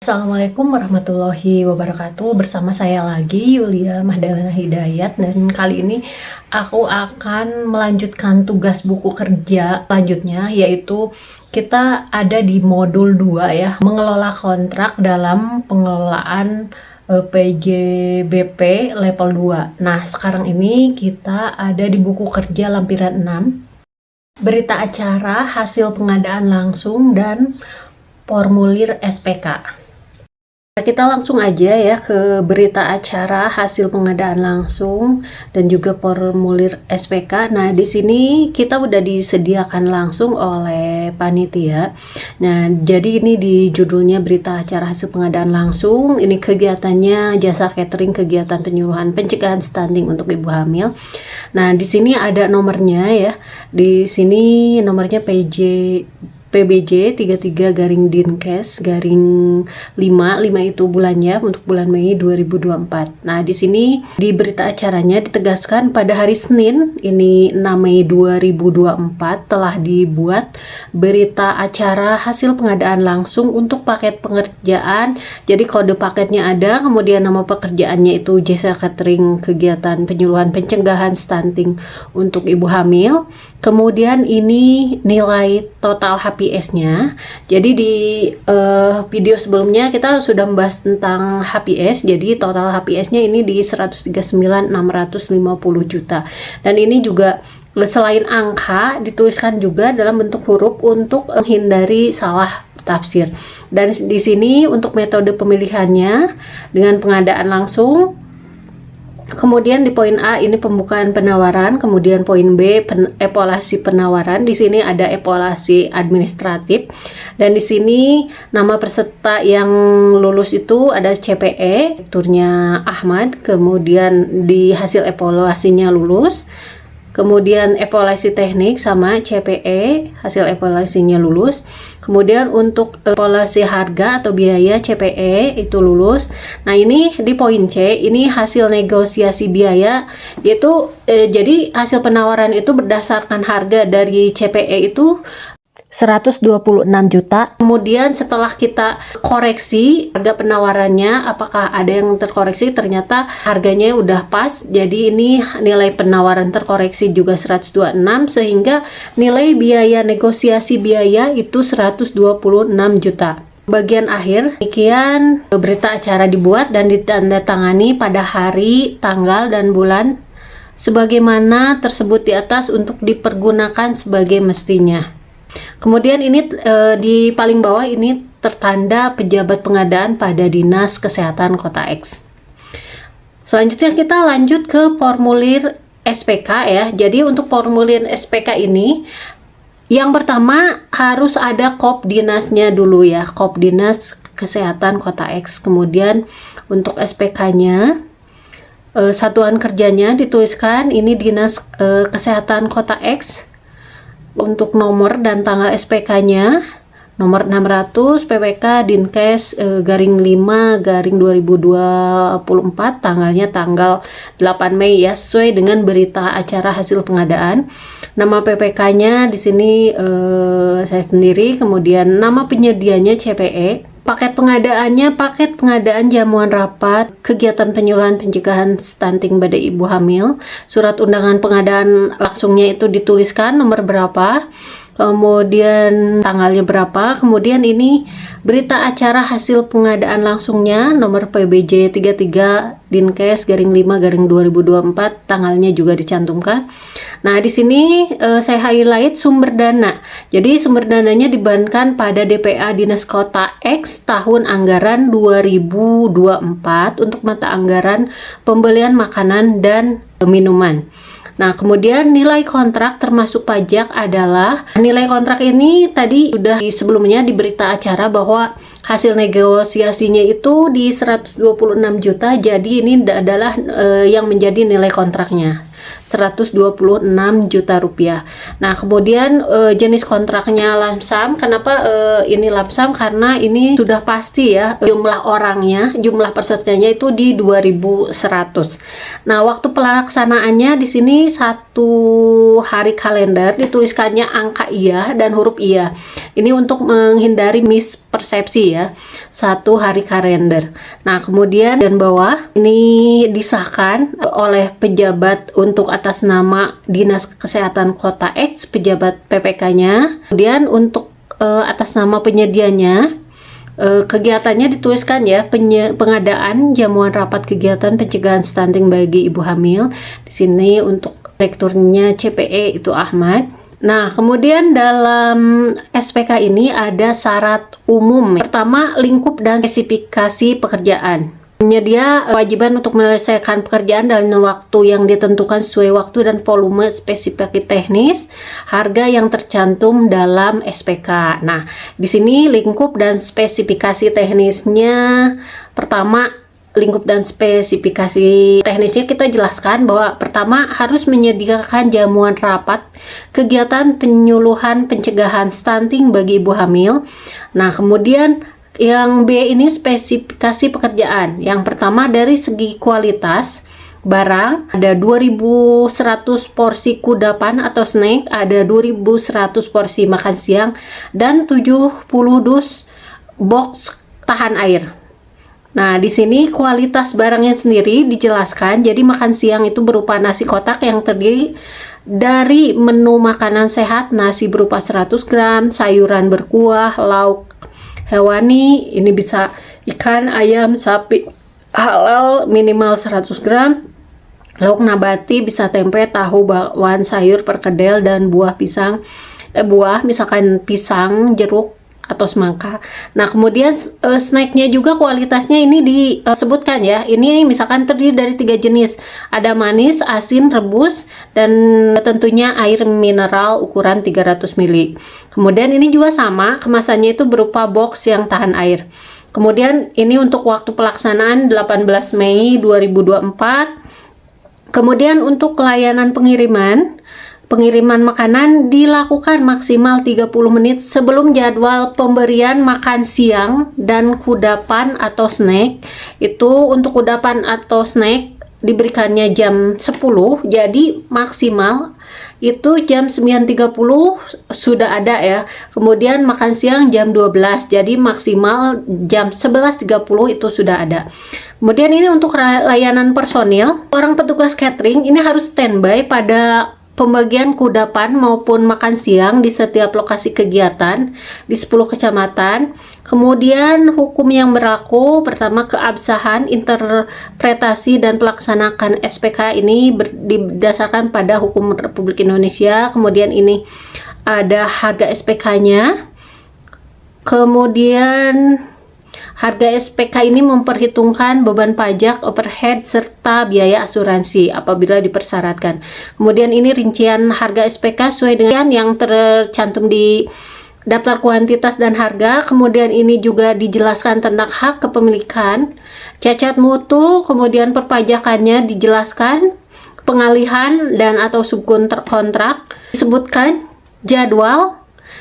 Assalamualaikum warahmatullahi wabarakatuh. Bersama saya lagi Yulia Mahdalena Hidayat, dan kali ini aku akan melanjutkan tugas buku kerja selanjutnya, yaitu kita ada di modul 2 ya, mengelola kontrak dalam pengelolaan PJBP level 2. Nah, sekarang ini kita ada di buku kerja lampiran 6, berita acara, hasil pengadaan langsung, dan formulir SPK. Kita langsung aja ya ke berita acara, hasil pengadaan langsung, dan juga formulir SPK. Nah, di sini kita udah disediakan langsung oleh panitia. Nah, jadi ini di judulnya berita acara hasil pengadaan langsung. Ini kegiatannya jasa catering, kegiatan penyuluhan pencegahan stunting untuk ibu hamil. Nah, di sini ada nomornya ya. Di sini nomornya PBJ 33-Dinkes-5 itu bulannya untuk bulan Mei 2024. Nah, di sini di berita acaranya ditegaskan pada hari Senin ini 6 Mei 2024 telah dibuat berita acara hasil pengadaan langsung untuk paket pengerjaan. Jadi kode paketnya ada, kemudian nama pekerjaannya itu jasa catering, kegiatan penyuluhan pencegahan stunting untuk ibu hamil. Kemudian ini nilai total HPS-nya. Jadi di video sebelumnya kita sudah membahas tentang HPS. Jadi total HPS-nya ini di 139.650 juta. Dan ini juga selain angka dituliskan juga dalam bentuk huruf untuk menghindari salah tafsir. Dan di sini untuk metode pemilihannya dengan pengadaan langsung. Kemudian di poin A ini pembukaan penawaran, kemudian poin B evaluasi penawaran. Di sini ada evaluasi administratif, dan di sini nama peserta yang lulus itu ada CPE, turnya Ahmad, kemudian di hasil evaluasinya lulus. Kemudian evaluasi teknik sama CPE, hasil evaluasinya lulus. Kemudian untuk evaluasi harga atau biaya CPE itu lulus. Nah, ini di poin C, ini hasil negosiasi biaya, yaitu jadi hasil penawaran itu berdasarkan harga dari CPE itu 126 juta. Kemudian setelah kita koreksi harga penawarannya, apakah ada yang terkoreksi, ternyata harganya udah pas. Jadi ini nilai penawaran terkoreksi juga 126, sehingga nilai biaya negosiasi biaya itu 126 juta. Bagian akhir, demikian berita acara dibuat dan ditandatangani pada hari, tanggal, dan bulan sebagaimana tersebut di atas untuk dipergunakan sebagai mestinya. Kemudian ini di paling bawah ini tertanda pejabat pengadaan pada Dinas Kesehatan Kota X. Selanjutnya kita lanjut ke formulir SPK ya. Jadi untuk formulir SPK ini yang pertama harus ada kop dinasnya dulu ya, kop Dinas Kesehatan Kota X. Kemudian untuk SPK-nya satuan kerjanya dituliskan ini Dinas Kesehatan Kota X. Untuk nomor dan tanggal SPK-nya nomor 600 PPK Dinkes garing 5 garing 2024, tanggalnya tanggal 8 Mei ya, sesuai dengan berita acara hasil pengadaan. Nama PPK-nya di sini saya sendiri, kemudian nama penyedianya CPE. Paket pengadaannya paket pengadaan jamuan rapat, kegiatan penyuluhan pencegahan stunting pada ibu hamil. Surat undangan pengadaan langsungnya itu dituliskan nomor berapa, kemudian tanggalnya berapa, kemudian ini berita acara hasil pengadaan langsungnya nomor PBJ 33 Dinkes garing 5 garing 2024, tanggalnya juga dicantumkan. Nah, di sini saya highlight sumber dana. Jadi sumber dananya dibebankan pada DPA Dinas Kota X tahun anggaran 2024 untuk mata anggaran pembelian makanan dan minuman. Nah, kemudian nilai kontrak termasuk pajak adalah, nilai kontrak ini tadi sudah sebelumnya di berita acara bahwa hasil negosiasinya itu di 126 juta, jadi ini adalah yang menjadi nilai kontraknya 126 juta rupiah. Nah, kemudian jenis kontraknya lamsam. Kenapa ini lamsam? Karena ini sudah pasti ya jumlah orangnya, jumlah pesertanya itu di 2100. Nah, waktu pelaksanaannya di sini 1 hari kalender, dituliskannya angka iya dan huruf iya. Ini untuk menghindari mispersepsi ya. 1 hari kalender. Nah, kemudian dan bawah ini disahkan oleh pejabat untuk atas nama Dinas Kesehatan Kota X, pejabat PPK-nya. Kemudian untuk atas nama penyedianya, kegiatannya dituliskan ya, pengadaan jamuan rapat kegiatan pencegahan stunting bagi ibu hamil. Di sini untuk rekturnya CPE itu Ahmad. Nah, kemudian dalam SPK ini ada syarat umum. Pertama, lingkup dan spesifikasi pekerjaan. Penyedia kewajiban untuk menyelesaikan pekerjaan dalam waktu yang ditentukan sesuai waktu dan volume spesifikasi teknis, harga yang tercantum dalam SPK. Nah, di sini lingkup dan spesifikasi teknisnya, pertama, lingkup dan spesifikasi teknisnya kita jelaskan bahwa pertama harus menyediakan jamuan rapat kegiatan penyuluhan pencegahan stunting bagi ibu hamil. Nah, kemudian yang B ini spesifikasi pekerjaan. Yang pertama dari segi kualitas barang, ada 2100 porsi kudapan atau snack, ada 2100 porsi makan siang, dan 70 dus box tahan air. Nah, di sini kualitas barangnya sendiri dijelaskan. Jadi makan siang itu berupa nasi kotak yang terdiri dari menu makanan sehat, nasi berupa 100 gram, sayuran berkuah, lauk hewani, ini bisa ikan, ayam, sapi, halal minimal 100 gram, lauk nabati bisa tempe, tahu, bakwan, sayur, perkedel, dan buah misalkan pisang, jeruk, atau semangka. Nah, kemudian snacknya juga kualitasnya ini disebutkan ya. Ini misalkan terdiri dari 3 jenis. Ada manis, asin, rebus, dan tentunya air mineral ukuran 300 ml. Kemudian ini juga sama, kemasannya itu berupa box yang tahan air. Kemudian ini untuk waktu pelaksanaan 18 Mei 2024. Kemudian untuk layanan Pengiriman makanan dilakukan maksimal 30 menit sebelum jadwal pemberian makan siang dan kudapan atau snack. Itu untuk kudapan atau snack diberikannya jam 10, jadi maksimal itu jam 9.30 sudah ada ya. Kemudian makan siang jam 12, jadi maksimal jam 11.30 itu sudah ada. Kemudian ini untuk layanan personil, orang petugas catering ini harus standby pada pembagian kudapan maupun makan siang di setiap lokasi kegiatan di 10 kecamatan. Kemudian hukum yang berlaku, pertama keabsahan, interpretasi dan pelaksanaan SPK ini didasarkan pada hukum Republik Indonesia. Kemudian ini ada harga SPK-nya. Kemudian harga SPK ini memperhitungkan beban pajak, overhead, serta biaya asuransi apabila dipersyaratkan. Kemudian ini rincian harga SPK sesuai dengan yang tercantum di daftar kuantitas dan harga. Kemudian ini juga dijelaskan tentang hak kepemilikan, cacat mutu, kemudian perpajakannya dijelaskan, pengalihan dan atau subkontrak, disebutkan jadwal.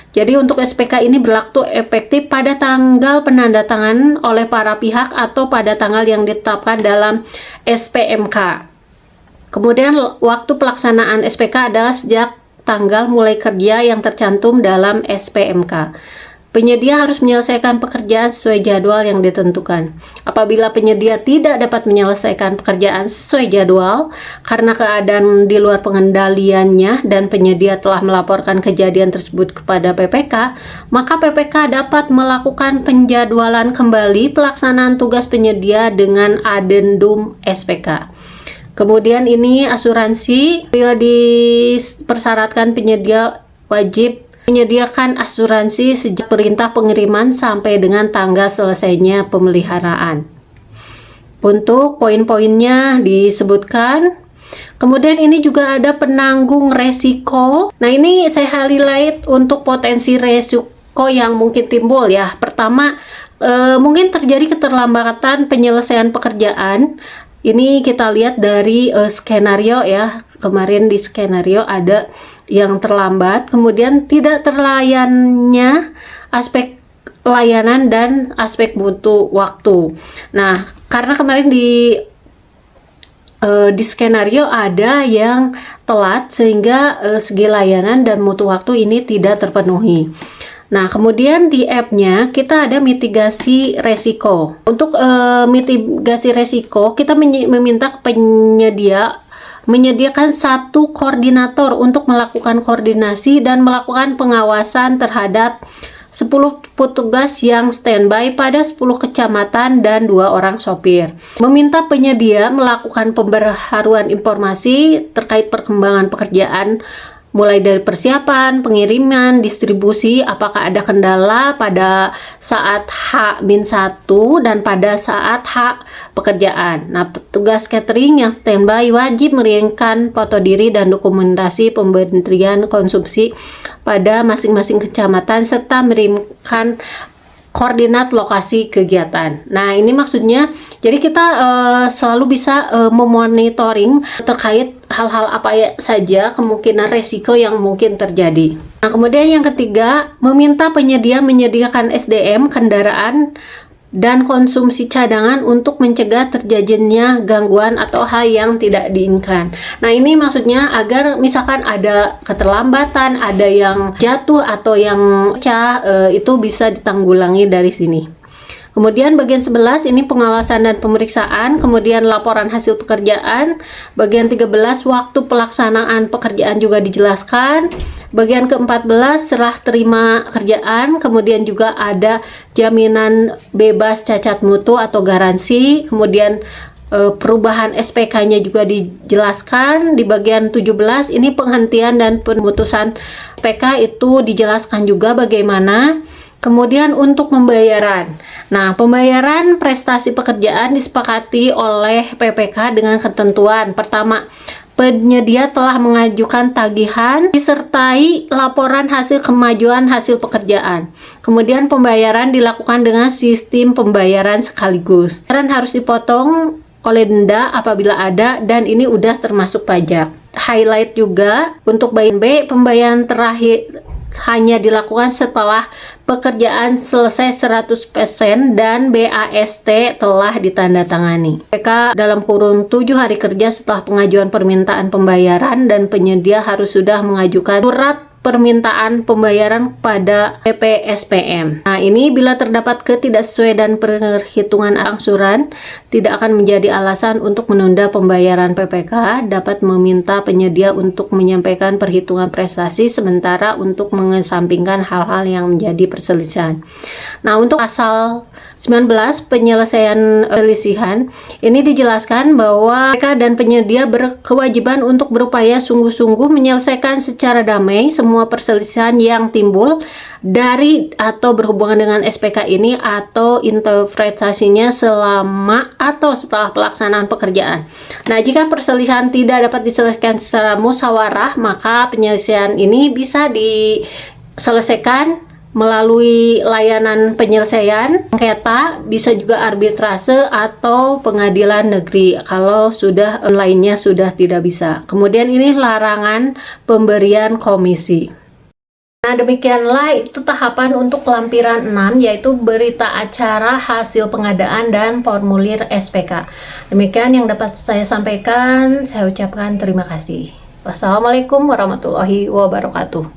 Jadi untuk SPK ini berlaku efektif pada tanggal penandatangan oleh para pihak atau pada tanggal yang ditetapkan dalam SPMK. Kemudian waktu pelaksanaan SPK adalah sejak tanggal mulai kerja yang tercantum dalam SPMK. Penyedia harus menyelesaikan pekerjaan sesuai jadwal yang ditentukan. Apabila penyedia tidak dapat menyelesaikan pekerjaan sesuai jadwal karena keadaan di luar pengendaliannya dan penyedia telah melaporkan kejadian tersebut kepada PPK, maka PPK dapat melakukan penjadwalan kembali pelaksanaan tugas penyedia dengan adendum SPK. Kemudian ini asuransi, bila dipersyaratkan penyedia wajib menyediakan asuransi sejak perintah pengiriman sampai dengan tanggal selesainya pemeliharaan. Untuk poin-poinnya disebutkan. Kemudian ini juga ada penanggung resiko. Nah, ini saya highlight untuk potensi resiko yang mungkin timbul ya. Pertama, mungkin terjadi keterlambatan penyelesaian pekerjaan. Ini kita lihat dari skenario ya. Kemarin di skenario ada yang terlambat, kemudian tidak terlayannya aspek layanan dan aspek butuh waktu. Nah, karena kemarin di skenario ada yang telat sehingga segi layanan dan mutu waktu ini tidak terpenuhi. Nah, kemudian di app-nya kita ada mitigasi resiko. Untuk mitigasi resiko, kita meminta penyedia menyediakan satu koordinator untuk melakukan koordinasi dan melakukan pengawasan terhadap 10 petugas yang standby pada 10 kecamatan dan 2 orang sopir. Meminta penyedia melakukan pembaharuan informasi terkait perkembangan pekerjaan mulai dari persiapan, pengiriman, distribusi, apakah ada kendala pada saat H-1 dan pada saat H pekerjaan. Nah, petugas catering yang standby wajib mengirimkan foto diri dan dokumentasi pemberian konsumsi pada masing-masing kecamatan serta mengirimkan koordinat lokasi kegiatan. Nah, ini maksudnya jadi kita selalu bisa memonitoring terkait hal-hal apa saja kemungkinan resiko yang mungkin terjadi. Nah, kemudian yang ketiga, meminta penyedia menyediakan SDM, kendaraan, dan konsumsi cadangan untuk mencegah terjadinya gangguan atau hal yang tidak diinginkan. Nah, ini maksudnya agar misalkan ada keterlambatan, ada yang jatuh atau yang pecah, itu bisa ditanggulangi dari sini. Kemudian bagian 11 ini pengawasan dan pemeriksaan, kemudian laporan hasil pekerjaan. Bagian 13 waktu pelaksanaan pekerjaan juga dijelaskan. Bagian ke-14 serah terima kerjaan, kemudian juga ada jaminan bebas cacat mutu atau garansi, kemudian perubahan SPK-nya juga dijelaskan. Di bagian 17 ini penghentian dan pemutusan SPK itu dijelaskan juga bagaimana. Kemudian untuk pembayaran. Nah, pembayaran prestasi pekerjaan disepakati oleh PPK dengan ketentuan. Pertama, penyedia telah mengajukan tagihan disertai laporan hasil kemajuan hasil pekerjaan. Kemudian pembayaran dilakukan dengan sistem pembayaran sekaligus. Pembayaran harus dipotong oleh denda apabila ada, dan ini udah termasuk pajak. Highlight juga untuk bagian B, pembayaran terakhir hanya dilakukan setelah pekerjaan selesai 100% dan BAST telah ditandatangani. Mereka dalam kurun 7 hari kerja setelah pengajuan permintaan pembayaran, dan penyedia harus sudah mengajukan surat permintaan pembayaran pada PPSPM. Nah, ini bila terdapat ketidaksesuaian dan perhitungan angsuran tidak akan menjadi alasan untuk menunda pembayaran PPK, dapat meminta penyedia untuk menyampaikan perhitungan prestasi sementara untuk mengesampingkan hal-hal yang menjadi perselisihan. Nah, untuk pasal 19 penyelesaian perselisihan ini dijelaskan bahwa mereka dan penyedia berkewajiban untuk berupaya sungguh-sungguh menyelesaikan secara damai semua perselisihan yang timbul dari atau berhubungan dengan SPK ini atau interpretasinya selama atau setelah pelaksanaan pekerjaan. Nah, jika perselisihan tidak dapat diselesaikan secara musyawarah, maka penyelesaian ini bisa diselesaikan melalui layanan penyelesaian sengketa, bisa juga arbitrase atau pengadilan negeri kalau sudah lainnya sudah tidak bisa. Kemudian ini larangan pemberian komisi. Nah, demikianlah itu tahapan untuk lampiran 6, yaitu berita acara, hasil pengadaan, dan formulir SPK. Demikian yang dapat saya sampaikan. Saya ucapkan terima kasih. Wassalamualaikum warahmatullahi wabarakatuh.